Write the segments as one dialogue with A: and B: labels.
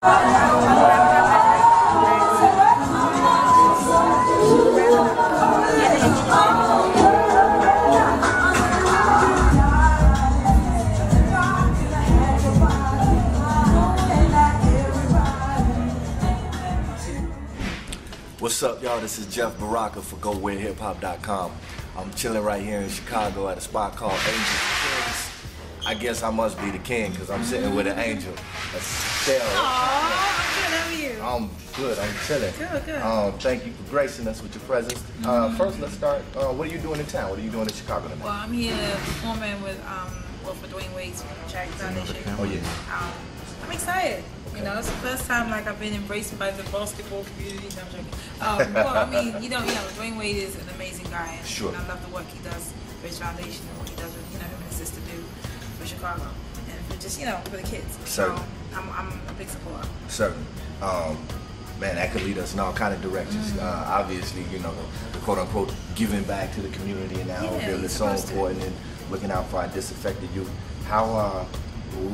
A: What's up, y'all? This is Jeff Baraka for GWHH.com. I'm chilling right here in Chicago at a spot called Angel. I guess I must be the king because I'm sitting with an angel, Estelle.
B: Aww, good. How are you?
A: I'm good. I'm chilling.
B: Good.
A: Thank you for gracing us with your presence. First, let's start. What are you doing in town? What are you doing in Chicago tonight?
B: Well, I'm here performing with for Dwayne Wade's charity foundation.
A: Oh yeah.
B: I'm excited. You know, it's the first time like I've been embraced by the basketball community. No, I'm joking. Well, I mean, you know, Dwayne Wade is an amazing guy, and,
A: sure.
B: And I love the work he does for his foundation and what he does with him and his sister do for Chicago and for just for the kids.
A: Certainly.
B: So I'm a big supporter.
A: Certainly. Man, that could lead us in all kind of directions. Obviously, the quote-unquote giving back to the community and now is so important and looking out for our disaffected youth. How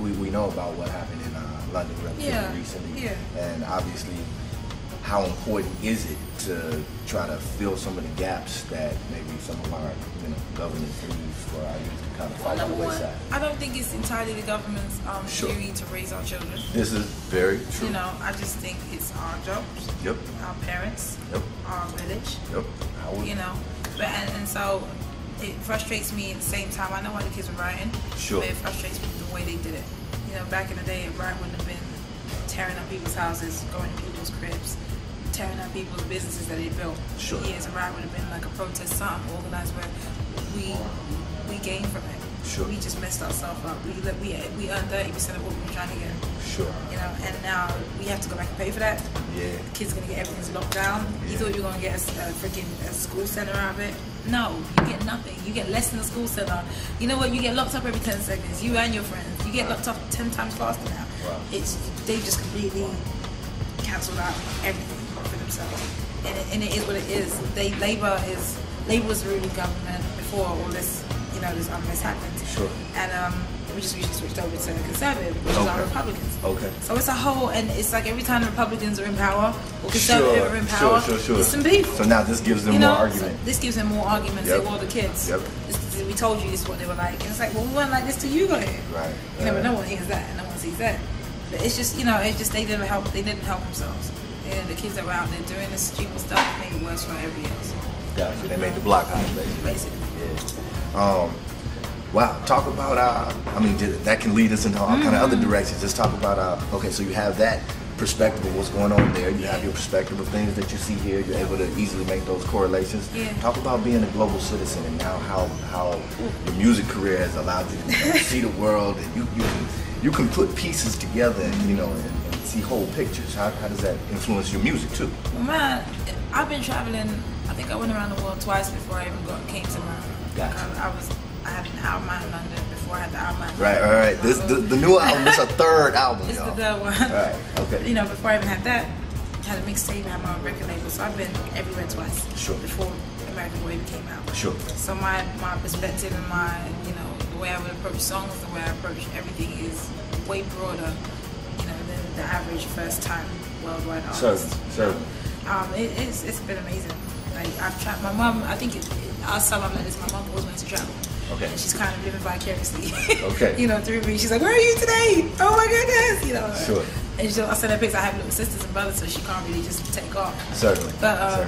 A: we know about what happened in London recently, and obviously, how important is it to try to fill some of the gaps that maybe some of our government leaves for our youth to kind of fight on the wayside?
B: I don't think it's entirely the government's duty to raise our children.
A: This is very true.
B: I just think it's our jobs.
A: Yep.
B: Our parents.
A: Yep.
B: Our village.
A: Yep.
B: And so it frustrates me at the same time. I know why the kids were rioting.
A: Sure.
B: But it frustrates me the way they did it. Back in the day, a riot wouldn't have been tearing up people's houses, going to people's cribs, tearing up people's businesses that they built.
A: Sure.
B: For years, a riot would have been like a protest, something organized where we gained from it.
A: Sure.
B: We just messed ourselves up. We earned 30% of what we were trying to get.
A: Sure.
B: And now we have to go back and pay for that.
A: Yeah.
B: The kids are gonna get everything's locked down.
A: Yeah.
B: You thought you were gonna get a school center out of it. No, you get nothing. You get less than a school center. You know what? You get locked up every 10 seconds. You and your friends. You get locked up 10 times faster now.
A: Wow.
B: They just completely canceled out everything for themselves. And it is what it is. Labor was ruling government before all this this happened.
A: Sure.
B: And we just recently switched over to conservative, which is our Republicans.
A: Okay.
B: So it's a whole, and it's like every time the Republicans are in power or conservative are in power,
A: sure.
B: it's some beef.
A: So now this gives them more argument.
B: So this gives them more argument.
A: Yep.
B: Say, well, the kids.
A: Yep.
B: We told you this is what they were like, and it's like, well, we weren't like this till you got here.
A: Right.
B: But no one hears that, and no one sees that. But it's just, they didn't help. They didn't help themselves. The kids that were out there doing this stupid stuff made it worse for everybody else.
A: Gotcha. They made the block hot, basically. Yeah. Wow. Talk about that can lead us into all kind of other directions. Just talk about okay, so you have that perspective of what's going on there. You have your perspective of things that you see here. You're able to easily make those correlations.
B: Yeah.
A: Talk about being a global citizen and now how your music career has allowed you to see the world, and you can put pieces together and see whole pictures. How does that influence your music too?
B: Well, man, I've been traveling. I think I went around the world twice before I even came to America.
A: Gotcha.
B: I had an album out in London before I had the album out in
A: Right,
B: London.
A: all right. The new album is a third album,
B: It's
A: y'all.
B: the third one.
A: Right, okay.
B: Before I even had that, I had a mixtape, I had my own record label, so I've been everywhere twice.
A: Sure.
B: Before American Boy came out.
A: Sure.
B: So my perspective and my, the way I would approach songs, the way I approach everything is way broader, than the average first time worldwide artist.
A: Certainly.
B: It's been amazing. Like I've tried. My mom, I think last time I met this, my mom always wanted to travel.
A: Okay.
B: And she's kind of living vicariously.
A: Okay.
B: Through me. She's like, "Where are you today? Oh my goodness!"
A: Sure.
B: And I sent her pics. I have little sisters and brothers, so she can't really just take off.
A: Certainly.
B: But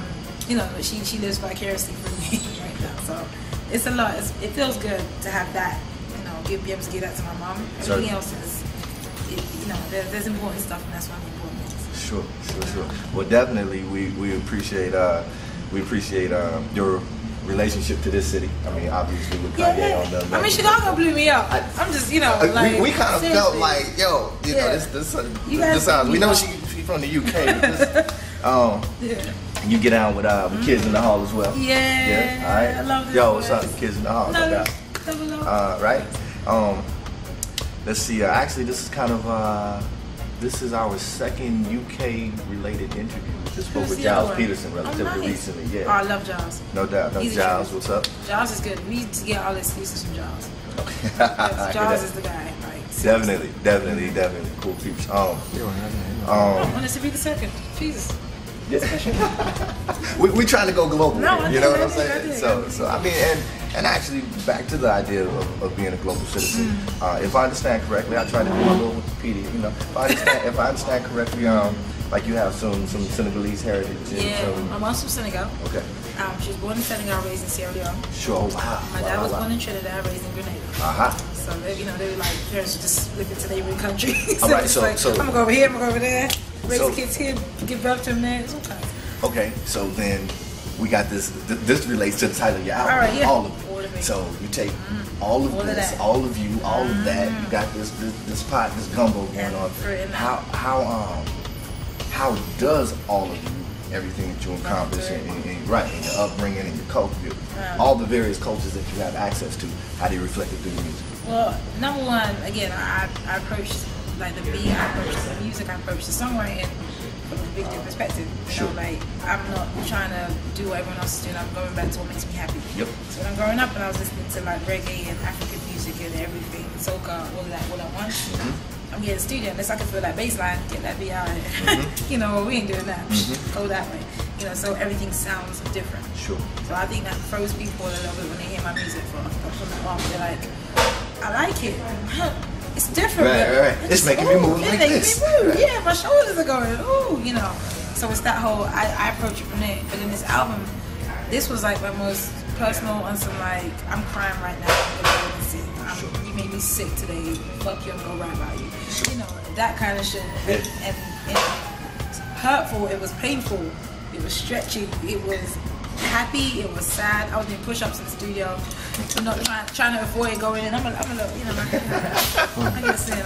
B: she lives vicariously through me right now. So it's a lot. It feels good to have that. Be able to give that to my mom. Everything else is, there's important stuff, and that's why I'm important.
A: Sure. Well, definitely, we appreciate your relationship to this city. I mean, obviously with Kanye on the.
B: I mean, Chicago blew me up. I'm just, like
A: we kind of
B: seriously.
A: felt like, this sounds. We know she's from the UK. But you get out with kids in the hall as well.
B: Yeah.
A: All right.
B: I love this.
A: Yo, what's up, kids in the hall? Right. Let's see. Actually, this is kind of this is our second UK related interview. We just spoke with Giles Peterson relatively recently. Yeah.
B: Oh, I love Giles.
A: No doubt. No, Giles, what's up?
B: Giles is good. We need to get all the excuses from Giles. Giles is the guy. Like,
A: Definitely. Cool peeps.
B: Want us to be the second. Jesus.
A: we trying to go global.
B: No,
A: you know what I'm saying? So I mean, and actually back to the idea of being a global citizen. If I understand correctly, I try to do my little Wikipedia. You know, if I understand correctly, like you have some Senegalese heritage.
B: Yeah, my mom's from Senegal.
A: Okay.
B: She was born in Senegal, raised in Sierra Leone.
A: Sure. Wow.
B: My dad was born in Trinidad, raised in Grenada. So they were like parents just looking to neighboring countries.
A: All right.
B: So I'm gonna go over here, I'm gonna go over there, raise the kids here, give birth to them there. It's all kinds.
A: Okay. So then we got this. This relates to the title of your album.
B: All right. Yeah.
A: All of it. So you take all of this, all of you, all of that. You got this pot, this gumbo going on. How does all of you, everything that you accomplish in your upbringing and your culture, all the various cultures that you have access to, how do you reflect it through your music?
B: Well, number one, again, I approach like the beat, I approach the music, I approach the songwriting from a big different perspective. You know, like I'm not trying to do what everyone else is doing. I'm going back to what makes me happy.
A: Yep.
B: So when I'm growing up and I was listening to like reggae and African music and everything, soca, all of that, all at once. I'm getting the studio unless I can feel that bass line, get that beat out. You know, we ain't doing that. Go that way. You know, so everything sounds different.
A: Sure.
B: So I think that throws people a little bit when they hear my music from the off. They're like, I like it. It's different.
A: Right. It's making me move like this.
B: Yeah, my shoulders are going. Ooh, you know. So it's that whole. I approach it from there. But in this album, this was like my most personal on some like I'm crying right now. You made me sick today. Fuck you, I'm gonna rap about you. You know, that kind of shit. And hurtful. It was painful. It was stretching. It was happy. It was sad. I was doing push-ups in the studio. I'm not trying to avoid going in. I'm a little, you know, I get sick.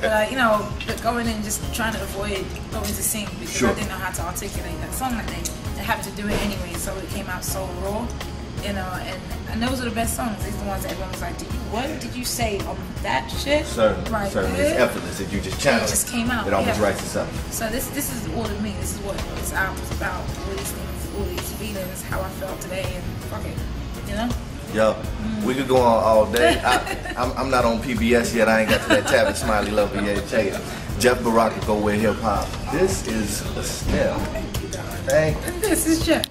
B: But you know, going in just trying to avoid going to sing because I didn't know how to articulate that song that day. I had to do it anyway, so it came out so raw. You know, and those are the best songs. These are the ones that everyone was like, what did you say on that shit?
A: Certainly. It's effortless if you just channel
B: it. Just came out.
A: It almost writes itself.
B: So this is all of me. This is what this album's about. All these things, all these feelings, how I felt today, and fuck it. You know?
A: Yo, we could go on all day. I'm not on PBS yet. I ain't got to that Tablet Smiley level yet. Check it. Jeff Baraka, Go With Hip Hop. This is Estelle. Thank you.
B: And this is Jeff.